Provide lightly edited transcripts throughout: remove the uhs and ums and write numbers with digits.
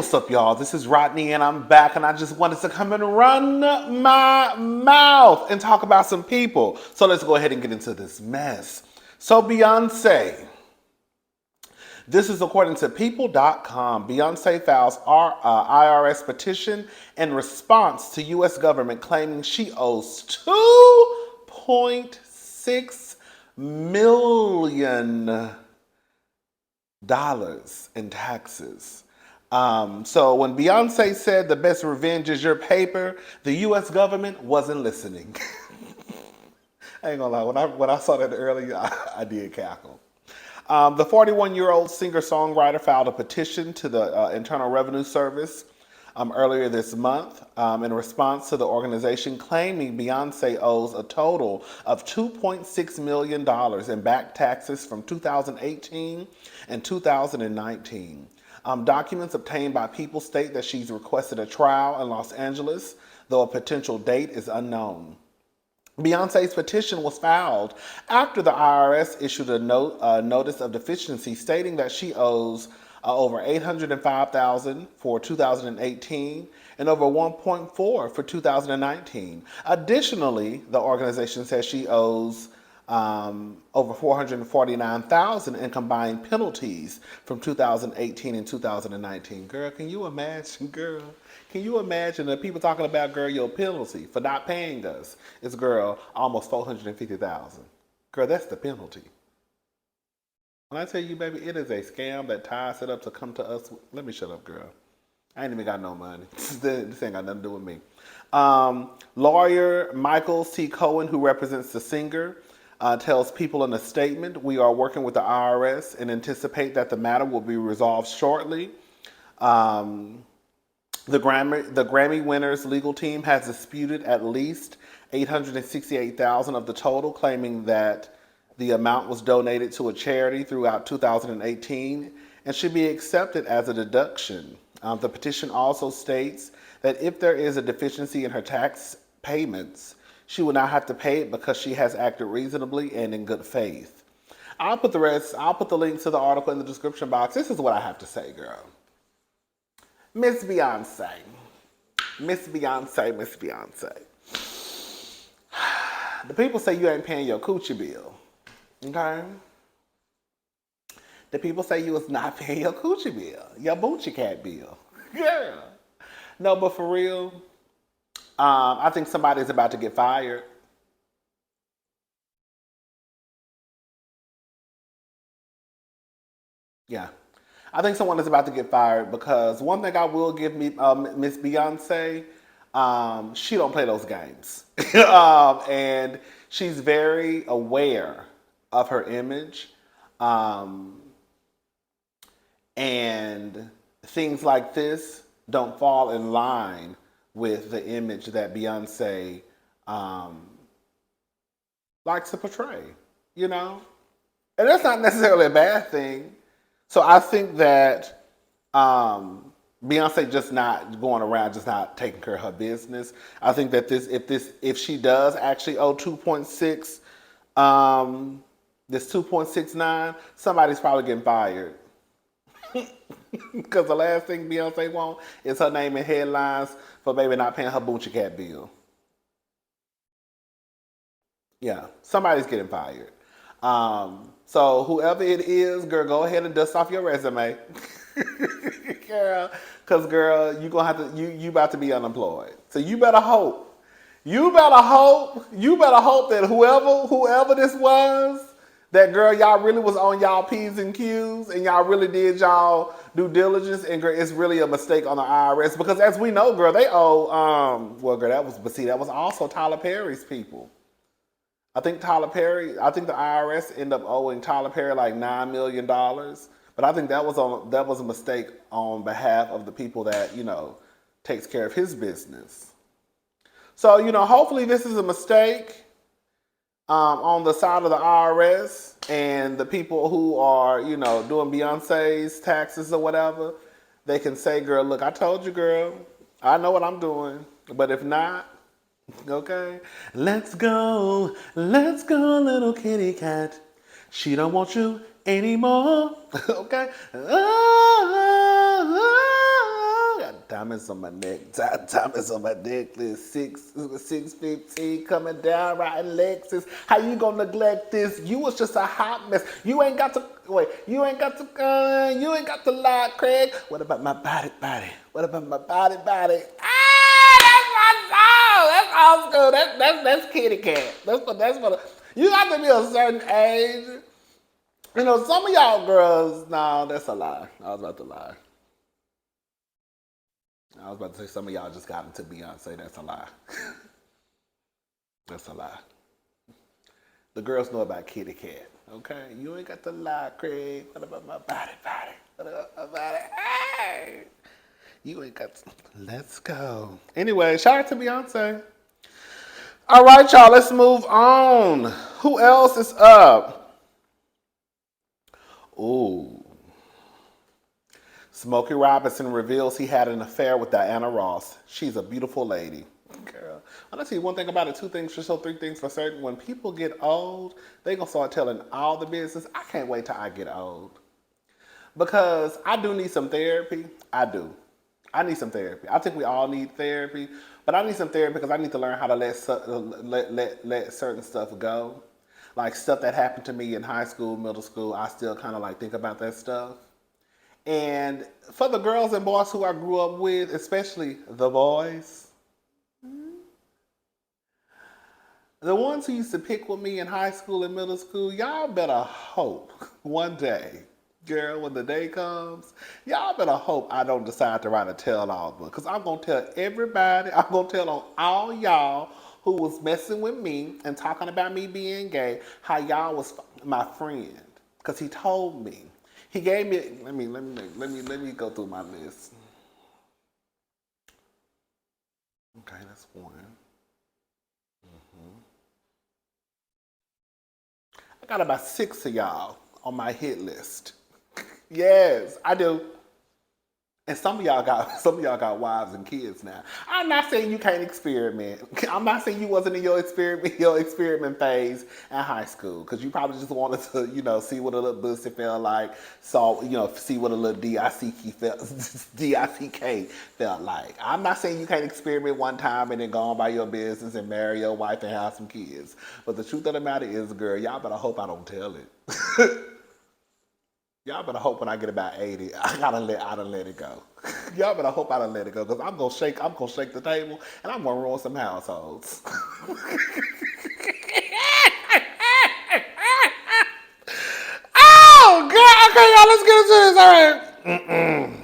What's up, y'all? This is Rodney, and I'm back, and I just wanted to come and run my mouth and talk about some people. So let's go ahead and get into this mess. So Beyoncé, this is according to People.com. Beyoncé files IRS petition in response to U.S. government claiming she owes $2.6 million in taxes. So when Beyonce said the best revenge is your paper, the U.S. government wasn't listening. I ain't gonna lie, when I saw that earlier, I did cackle. The 41-year-old singer-songwriter filed a petition to the Internal Revenue Service earlier this month in response to the organization claiming Beyonce owes a total of $2.6 million in back taxes from 2018 and 2019. Documents obtained by People state that she's requested a trial in Los Angeles, though a potential date is unknown. Beyonce's petition was filed after the IRS issued a notice of deficiency stating that she owes over $805,000 for 2018 and over $1.4 for 2019. Additionally, the organization says she owes over $449,000 in combined penalties from 2018 and 2019. Girl, can you imagine, girl? Can you imagine the people talking about, girl, your penalty for not paying us is, girl, almost $450,000. Girl, that's the penalty. When I tell you, baby, it is a scam that ties it up to come to us. Let me shut up, girl. I ain't even got no money. This ain't got nothing to do with me. Lawyer Michael C. Cohen, who represents the singer, tells People in a statement, "We are working with the IRS and anticipate that the matter will be resolved shortly." The Grammy winners' legal team has disputed at least $868,000 of the total, claiming that the amount was donated to a charity throughout 2018 and should be accepted as a deduction. The petition also states that if there is a deficiency in her tax payments, she will not have to pay it because she has acted reasonably and in good faith. I'll put the link to the article in the description box. This is what I have to say, girl. Miss Beyonce. Miss Beyonce, Miss Beyonce. The people say you ain't paying your coochie bill. Okay? The people say you was not paying your coochie bill. Your boochie cat bill. Girl. No, but for real, I think somebody's about to get fired. Yeah. I think someone is about to get fired because one thing I will give me Miss Beyonce, she don't play those games. And she's very aware of her image. And things like this don't fall in line with the image that Beyonce likes to portray, you know? And that's not necessarily a bad thing. So I think that Beyonce just not going around, just not taking care of her business. I think that if she does actually owe 2.6, this 2.69, somebody's probably getting fired. Because the last thing Beyonce wants is her name in headlines for baby not paying her boochie cat bill. Yeah, somebody's getting fired. So whoever it is, girl, go ahead and dust off your resume. Girl, because girl, you about to be unemployed. So you better hope. You better hope that whoever this was, that girl, y'all really was on y'all P's and Q's and y'all really did y'all due diligence, and girl, it's really a mistake on the IRS because as we know, girl, they owe well girl, that was also Tyler Perry's people. I think the IRS ended up owing Tyler Perry like $9 million. But I think that was a mistake on behalf of the people that, takes care of his business. So, hopefully this is a mistake on the side of the IRS and the people who are, doing Beyonce's taxes or whatever. They can say, girl, look, I told you, girl, I know what I'm doing. But if not, okay, let's go, little kitty cat. She don't want you anymore. Okay. diamonds on my neck, diamonds on my necklace, 615 coming down, riding Lexus. How you gonna neglect this? You was just a hot mess. You ain't got to lie, Craig. What about my body? What about my body? That's old school. That's kitty cat. That's what. You have to be a certain age. You know, some of y'all girls. No, that's a lie. I was about to lie. I was about to say some of y'all just got into Beyonce. That's a lie. That's a lie. The girls know about kitty cat. Okay, you ain't got to lie, Craig. What about my body? What about my body? Hey, you ain't got to. Let's go. Anyway, shout out to Beyonce. All right, y'all, let's move on. Who else is up? Ooh. Smokey Robinson reveals he had an affair with Diana Ross. She's a beautiful lady. Girl, I'm gonna tell you one thing about it, two things for sure, three things for certain. When people get old, they gonna start telling all the business. I can't wait till I get old. Because I do need some therapy. I do. I need some therapy. I think we all need therapy. But I need some therapy because I need to learn how to let certain stuff go. Like stuff that happened to me in high school, middle school, I still kind of like think about that stuff. And for the girls and boys who I grew up with, especially the boys, the ones who used to pick with me in high school and middle school, y'all better hope one day, girl, when the day comes, y'all better hope I don't decide to write a tell-all book. Because I'm going to tell everybody, I'm going to tell on all y'all who was messing with me and talking about me being gay, how y'all was my friend. Because he told me. He gave me, let me go through my list. Okay, that's one. I got about 6 of y'all on my hit list. Yes, I do. And some of y'all got wives and kids now. I'm not saying you can't experiment. I'm not saying you wasn't in your experiment phase in high school because you probably just wanted to, see what a little pussy felt like, see what a little DICK felt like. I'm not saying you can't experiment one time and then go on by your business and marry your wife and have some kids. But the truth of the matter is, girl, y'all better hope I don't tell it. Y'all better hope when I get about 80, I done let it go. Y'all better hope I done let it go, because I'm gonna shake the table and I'm gonna ruin some households. Oh God, okay, y'all, let's get into this. All right.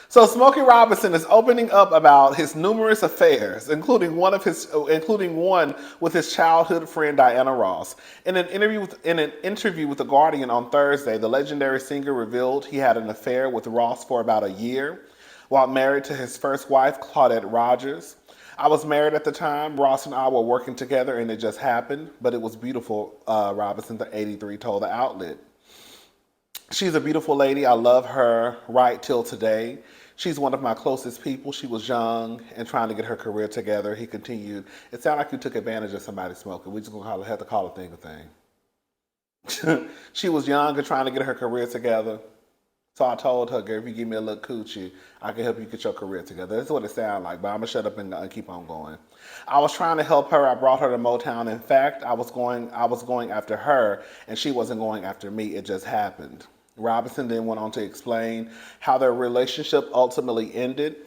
So Smokey Robinson is opening up about his numerous affairs, including one with his childhood friend Diana Ross. In an interview with The Guardian on Thursday, the legendary singer revealed he had an affair with Ross for about a year, while married to his first wife, Claudette Rogers. I was married at the time. Ross and I were working together, and it just happened. But it was beautiful, Robinson, the 83, told the outlet. She's a beautiful lady. I love her right till today. She's one of my closest people. She was young and trying to get her career together. He continued, it sounded like you took advantage of somebody smoking. We just gonna have to call a thing a thing. She was young and trying to get her career together. So I told her, girl, if you give me a little coochie, I can help you get your career together. That's what it sounded like, but I'm gonna shut up and keep on going. I was trying to help her. I brought her to Motown. In fact, I was going after her and she wasn't going after me. It just happened. Robinson then went on to explain how their relationship ultimately ended.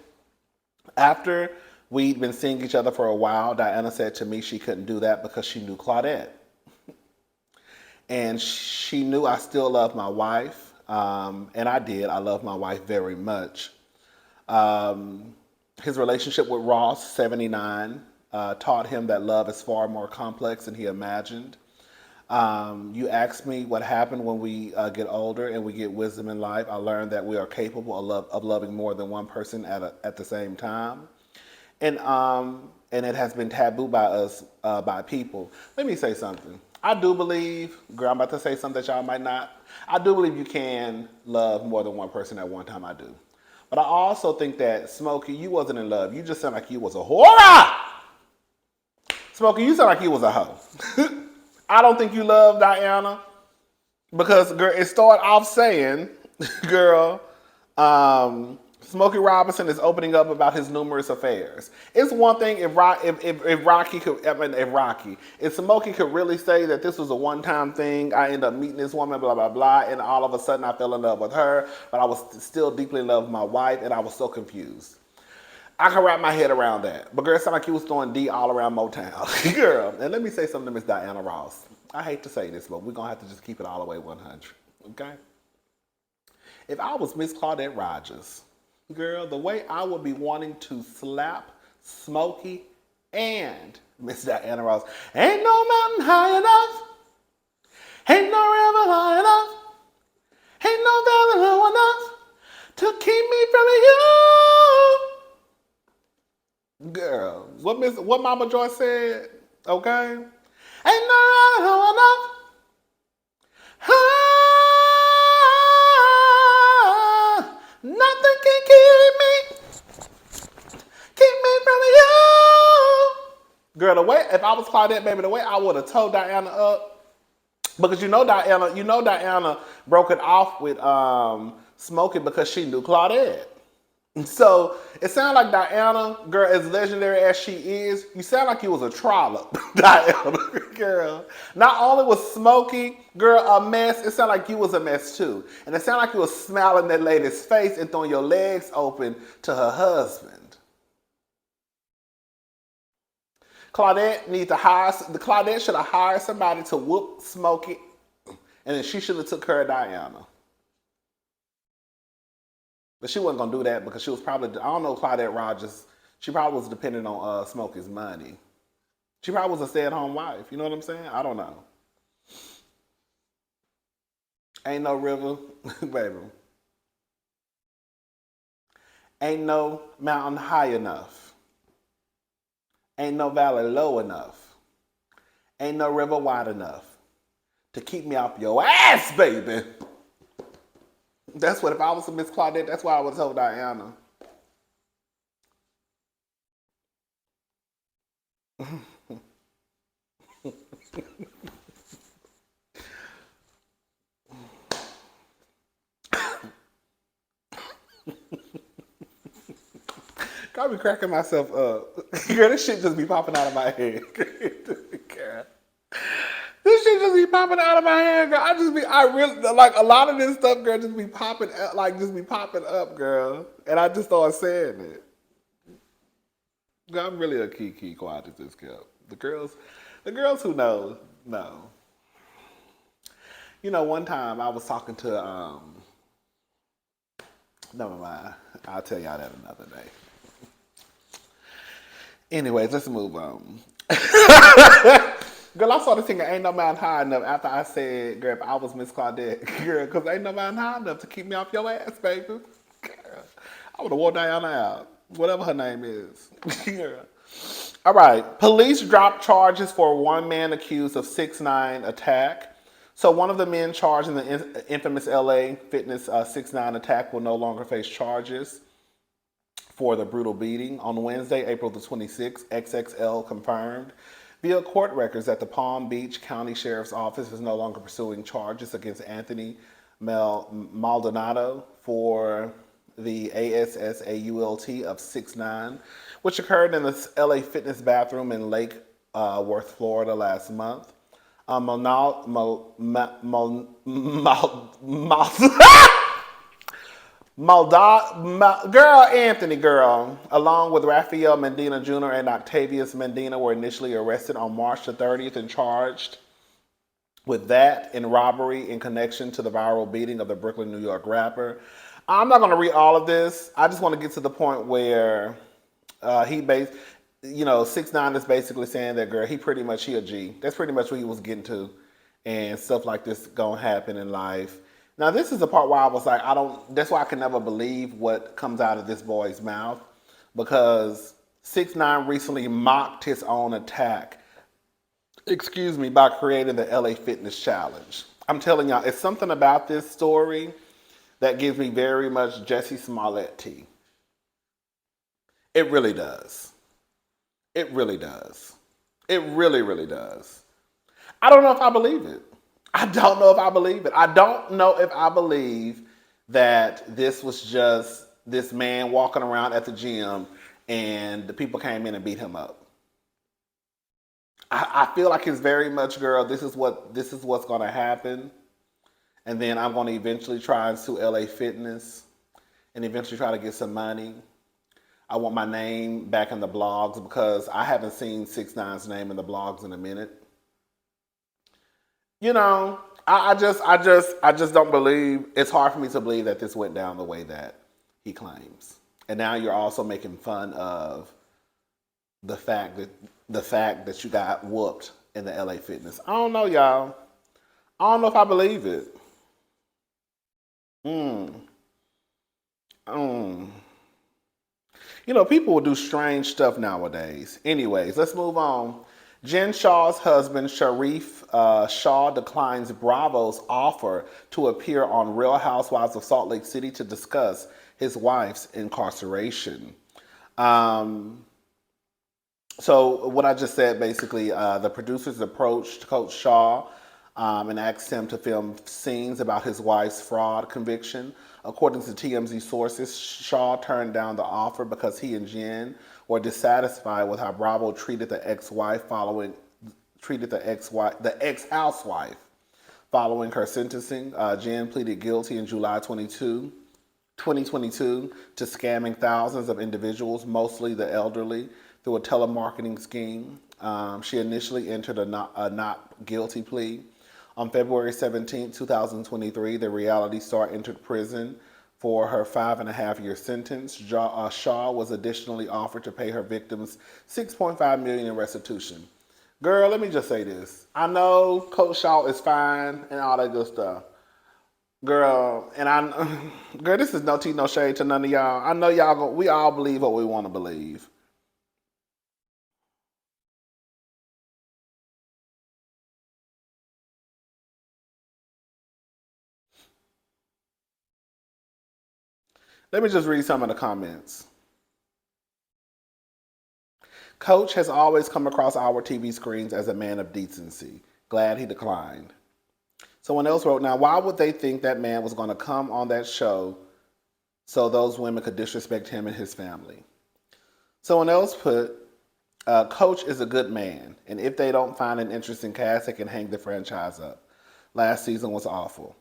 After we'd been seeing each other for a while, Diana said to me she couldn't do that because she knew Claudette. And she knew I still loved my wife, and I did. I love my wife very much. His relationship with Ross, 6ix9ine, taught him that love is far more complex than he imagined. You asked me what happened when we get older and we get wisdom in life. I learned that we are capable of loving more than one person at the same time. And it has been taboo by us, by people. Let me say something. I do believe, girl, I'm about to say something that y'all might not. I do believe you can love more than one person at one time. I do. But I also think that, Smokey, you wasn't in love. You just sound like you was a whore. Smokey, you sound like you was a hoe. I don't think you love Diana because, girl, it started off saying, girl, Smokey Robinson is opening up about his numerous affairs. It's one thing if Smokey could really say that this was a one-time thing, I ended up meeting this woman, blah, blah, blah, and all of a sudden I fell in love with her, but I was still deeply in love with my wife, and I was so confused. I can wrap my head around that. But girl, it sounded like you was throwing D all around Motown. Girl, and let me say something to Miss Diana Ross. I hate to say this, but we're going to have to just keep it all the way 100. Okay? If I was Miss Claudette Rogers, girl, the way I would be wanting to slap Smokey and Miss Diana Ross. Ain't no mountain high enough. Ain't no river high enough. Ain't no valley low enough to keep me from you. Girl, what Mama Joy said, okay? Ain't no river low enough. Nothing can keep me from you. Girl, the way, if I was Claudette, baby, the way I would have told Diana up, because Diana broke it off with Smokey because she knew Claudette. So it sounded like Diana, girl, as legendary as she is, you sound like you was a trollop, Diana, girl. Not only was Smokey, girl, a mess, it sounded like you was a mess too. And it sounded like you was smiling that lady's face and throwing your legs open to her husband. Claudette should have hired somebody to whoop Smokey, and then she should have took care of Diana. But she wasn't going to do that because she was probably, I don't know, Claudette Rogers, she probably was dependent on Smokey's money. She probably was a stay-at-home wife. You know what I'm saying? I don't know. Ain't no river, baby. Ain't no mountain high enough. Ain't no valley low enough. Ain't no river wide enough to keep me off your ass, baby. That's what, if I was a Miss Claudette, that's why I would have told Diana. I be cracking myself up. Girl, this shit just be popping out of my head. Girl. This shit just be popping out of my head, girl. I really, like, a lot of this stuff, girl, just be popping up, girl. And I just started saying it. Girl, I'm really a key quiet at this, girl. The girls who know. You know, one time I was talking to, never mind. I'll tell y'all that another day. Anyways, let's move on. Girl, I started singing Ain't No Mountain High Enough after I said, girl, if I was Miss Claudette, girl, because ain't no mountain high enough to keep me off your ass, baby. Girl, I would have wore Diana out, whatever her name is. Girl. All right, police dropped charges for one man accused of 6ix9ine attack. So one of the men charged in the infamous LA fitness 6ix9ine attack will no longer face charges for the brutal beating. On Wednesday, April the 26th, XXL confirmed via court records that the Palm Beach County Sheriff's Office is no longer pursuing charges against Anthony Maldonado for the ASSAULT of 6ix9ine, which occurred in the LA fitness bathroom in Lake Worth, Florida last month. Anthony, along with Rafael Medina Jr. and Octavius Medina, were initially arrested on March the 30th and charged with that in robbery in connection to the viral beating of the Brooklyn, New York rapper. I'm not going to read all of this. I just want to get to the point where 6ix9ine is basically saying that, girl, he a G. That's pretty much what he was getting to, and stuff like this gonna happen in life. Now, this is the part where I was like, that's why I can never believe what comes out of this boy's mouth, because 6ix9ine recently mocked his own attack, by creating the LA Fitness Challenge. I'm telling y'all, it's something about this story that gives me very much Jussie Smollett tea. It really does. It really does. It really, really does. I don't know if I believe it. I don't know if I believe that this was just this man walking around at the gym and the people came in and beat him up. I feel like it's very much, girl, this is what's gonna happen. And then I'm gonna eventually try and sue LA Fitness and eventually try to get some money. I want my name back in the blogs because I haven't seen 6ix9ine's name in the blogs in a minute. You know, I just don't believe. It's hard for me to believe that this went down the way that he claims. And now you're also making fun of the fact that you got whooped in the LA Fitness. I don't know, y'all. I don't know if I believe it. Mm. Mm. You know, people will do strange stuff nowadays. Anyways, let's move on. Jen Shah's husband, Sharif Shah, declines Bravo's offer to appear on Real Housewives of Salt Lake City to discuss his wife's incarceration. So what I just said, basically, the producers approached Coach Shah and asked him to film scenes about his wife's fraud conviction. According to TMZ sources, Shah turned down the offer because he and Jen were dissatisfied with how Bravo treated the ex-housewife following her sentencing. Jen pleaded guilty in July 2022 to scamming thousands of individuals, mostly the elderly, through a telemarketing scheme. She initially entered a not guilty plea. On February 17, 2023, the reality star entered prison for her 5.5-year sentence. Shaw was additionally offered to pay her victims $6.5 million in restitution. Girl, let me just say this. I know Coach Shaw is fine and all that good stuff. Girl, girl, this is no tea, no shade to none of y'all. I know we all believe what we want to believe. Let me just read some of the comments. Coach has always come across our TV screens as a man of decency. Glad he declined. Someone else wrote, now why would they think that man was going to come on that show so those women could disrespect him and his family? Someone else put, Coach is a good man, and if they don't find an interesting cast, they can hang the franchise up. Last season was awful.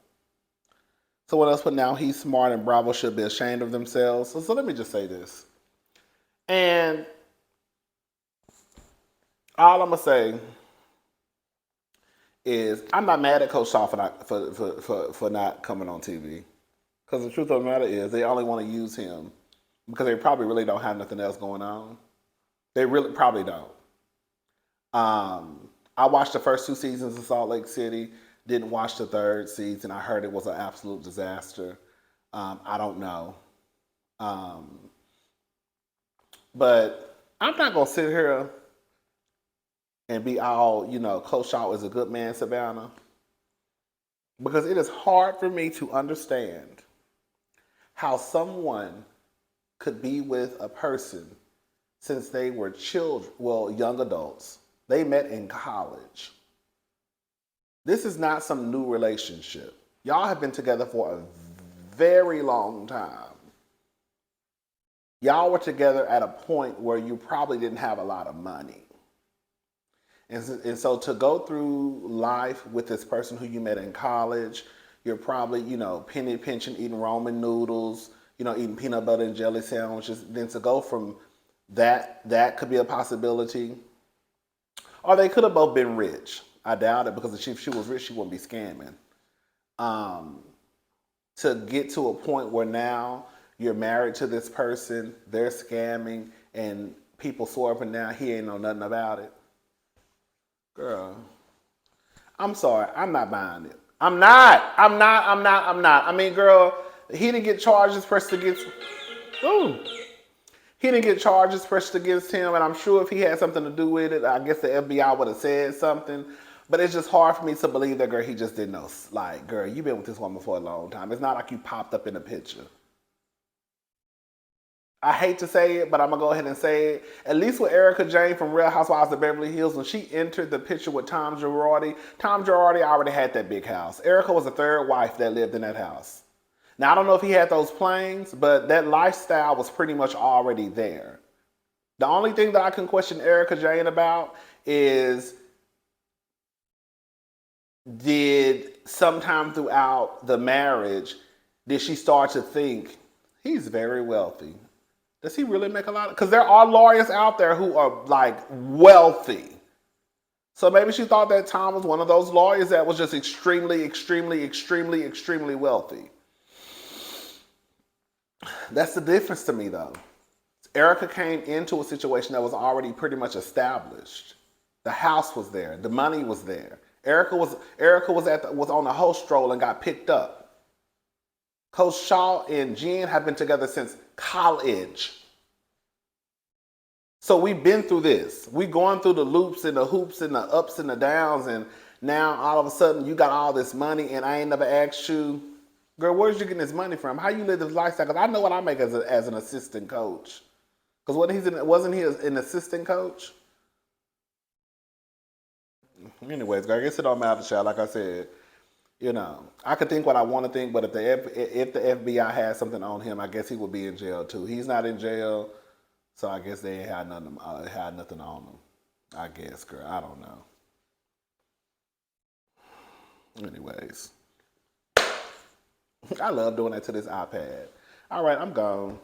Someone else put, now he's smart and Bravo should be ashamed of themselves. So let me just say this. And all I'm going to say is I'm not mad at Coach Shaw for not coming on TV. Because the truth of the matter is they only want to use him because they probably really don't have nothing else going on. They really probably don't. I watched the first 2 seasons of Salt Lake City. Didn't watch the 3rd season. I heard it was an absolute disaster. I don't know. But I'm not going to sit here and be all, Coach Shaw is a good man, Savannah. Because it is hard for me to understand how someone could be with a person since they were children, well, young adults. They met in college. This is not some new relationship. Y'all have been together for a very long time. Y'all were together at a point where you probably didn't have a lot of money. And so to go through life with this person who you met in college, you're probably, penny pinching, eating ramen noodles, eating peanut butter and jelly sandwiches. Then to go from that could be a possibility. Or they could have both been rich. I doubt it because if she was rich, she wouldn't be scamming. To get to a point where now you're married to this person, they're scamming, and people swore up and down, he ain't know nothing about it. Girl, I'm sorry, I'm not buying it. I'm not. I mean, girl, he didn't get charges pressed against. Ooh. He didn't get charges pressed against him, and I'm sure if he had something to do with it, I guess the FBI would have said something. But it's just hard for me to believe that, girl, he just didn't know. Like, girl, you've been with this woman for a long time. It's not like you popped up in a picture. I hate to say it, but I'm going to go ahead and say it. At least with Erica Jane from Real Housewives of Beverly Hills, when she entered the picture with Tom Girardi already had that big house. Erica was the 3rd wife that lived in that house. Now, I don't know if he had those planes, but that lifestyle was pretty much already there. The only thing that I can question Erica Jane about is, did sometime throughout the marriage, did she start to think, he's very wealthy? Does he really make a lot? Because there are lawyers out there who are like wealthy. So maybe she thought that Tom was one of those lawyers that was just extremely, extremely, extremely, extremely wealthy. That's the difference to me, though. Erica came into a situation that was already pretty much established. The house was there. The money was there. Erica was on the host role and got picked up. Coach Shah and Jen have been together since college. So we've been through this. We going through the loops and the hoops and the ups and the downs, and now all of a sudden you got all this money and I ain't never asked you, girl, where's you getting this money from? How you live this lifestyle? Because I know what I make as an assistant coach. Because wasn't he an assistant coach? Anyways, girl, I guess it don't matter, child. Like I said, I could think what I want to think, but if the FBI had something on him, I guess he would be in jail too. He's not in jail, so I guess they ain't had nothing on him. I guess, girl. I don't know. Anyways, I love doing that to this iPad. All right, I'm gone.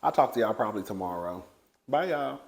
I'll talk to y'all probably tomorrow. Bye, y'all.